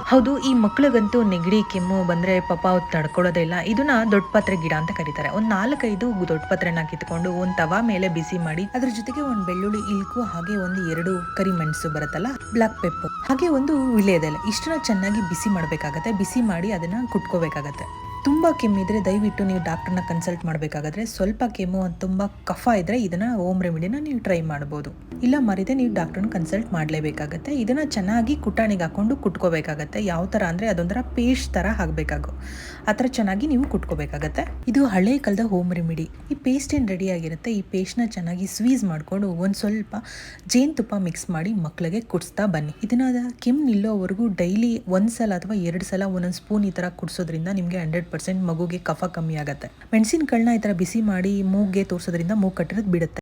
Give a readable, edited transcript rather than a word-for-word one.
ಹೌದು, ಈ ಮಕ್ಳಿಗಂತೂ ನೆಗಡಿ ಕೆಮ್ಮು ಬಂದ್ರೆ ಪಾಪ ಅವ್ರು ತಡ್ಕೊಳ್ಳೋದೇ ಇಲ್ಲ. ಇದನ್ನ ದೊಡ್ಡ ಪತ್ರೆ ಗಿಡ ಅಂತ ಕರೀತಾರೆ. ಒಂದ್ 4-5 ದೊಡ್ಡ ಪತ್ರೆನ ಕಿತ್ಕೊಂಡು ಒಂದ್ ತವಾ ಮೇಲೆ ಬಿಸಿ ಮಾಡಿ ಅದ್ರ ಜೊತೆಗೆ ಒಂದ್ ಬೆಳ್ಳುಳ್ಳಿ ಇಲ್ಕು, ಹಾಗೆ ಒಂದು 2 ಕರಿಮೆಣಸು ಬರುತ್ತಲ್ಲ, ಬ್ಲಾಕ್ ಪೆಪ್ಪರ್, ಹಾಗೆ ಒಂದು ವಿಳ್ಯದೆಲೆ, ಇಷ್ಟನ್ನ ಚೆನ್ನಾಗಿ ಬಿಸಿ ಮಾಡ್ಬೇಕಾಗತ್ತೆ. ಬಿಸಿ ಮಾಡಿ ಅದನ್ನ ಕುಟ್ಕೋಬೇಕಾಗತ್ತೆ. ತುಂಬಾ ಕೆಮ್ಮಿದ್ರೆ ದಯವಿಟ್ಟು ನೀವು ಡಾಕ್ಟರ್ನ ಕನ್ಸಲ್ಟ್ ಮಾಡಬೇಕಾದ್ರೆ, ಸ್ವಲ್ಪ ಕೆಮ್ಮು ತುಂಬಾ ಕಫ ಇದ್ರೆ ಇದನ್ನ ಹೋಮ್ ರೆಮಿಡಿನ ನೀವು ಟ್ರೈ ಮಾಡ್ಬೋದು. ಇಲ್ಲ ಮರಿದೆ ನೀವು ಡಾಕ್ಟರ್ನ ಕನ್ಸಲ್ಟ್ ಮಾಡಲೇಬೇಕಾಗತ್ತೆ. ಇದನ್ನ ಚೆನ್ನಾಗಿ ಕುಟಾಣಿಗೆ ಹಾಕೊಂಡು ಕುಟ್ಕೋಬೇಕಾಗತ್ತೆ. ಯಾವ ತರ ಅಂದ್ರೆ ಅದೊಂಥರ ಪೇಸ್ಟ್ ತರ ಆಗ್ಬೇಕಾಗು, ಆ ಥರ ಚೆನ್ನಾಗಿ ನೀವು ಕುಟ್ಕೋಬೇಕಾಗತ್ತೆ. ಇದು ಹಳೆ ಕಾಲದ ಹೋಮ್ ರೆಮಿಡಿ. ಈ ಪೇಸ್ಟ್ ಏನು ರೆಡಿ ಆಗಿರುತ್ತೆ, ಈ ಪೇಸ್ಟ್ನ ಚೆನ್ನಾಗಿ ಸ್ವೀಸ್ ಮಾಡಿಕೊಂಡು ಒಂದು ಸ್ವಲ್ಪ ಜೇನುತುಪ್ಪ ಮಿಕ್ಸ್ ಮಾಡಿ ಮಕ್ಕಳಿಗೆ ಕುಡಿಸ್ತಾ ಬನ್ನಿ. ಇದನ್ನ ಕೆಮ್ಮು ನಿಲ್ಲೋವರೆಗೂ ಡೈಲಿ ಒಂದ್ಸಲ ಅಥವಾ 2 ಸಲ ಒಂದೊಂದು ಸ್ಪೂನ್ ಈ ಥರ ಕುಡಿಸೋದ್ರಿಂದ ನಿಮಗೆ 100% ಮಗುಗೆ ಕಫ ಕಮ್ಮಿ ಆಗುತ್ತೆ. ಮೆಣಸಿನಕಾಳನ್ನ ಈ ಥರ ಬಿಸಿ ಮಾಡಿ ಮೂಗ್ಗೆ ತೋರಿಸೋದ್ರಿಂದ ಮೂಗು ಕಟ್ಟಿರೋದು ಬಿಡುತ್ತೆ.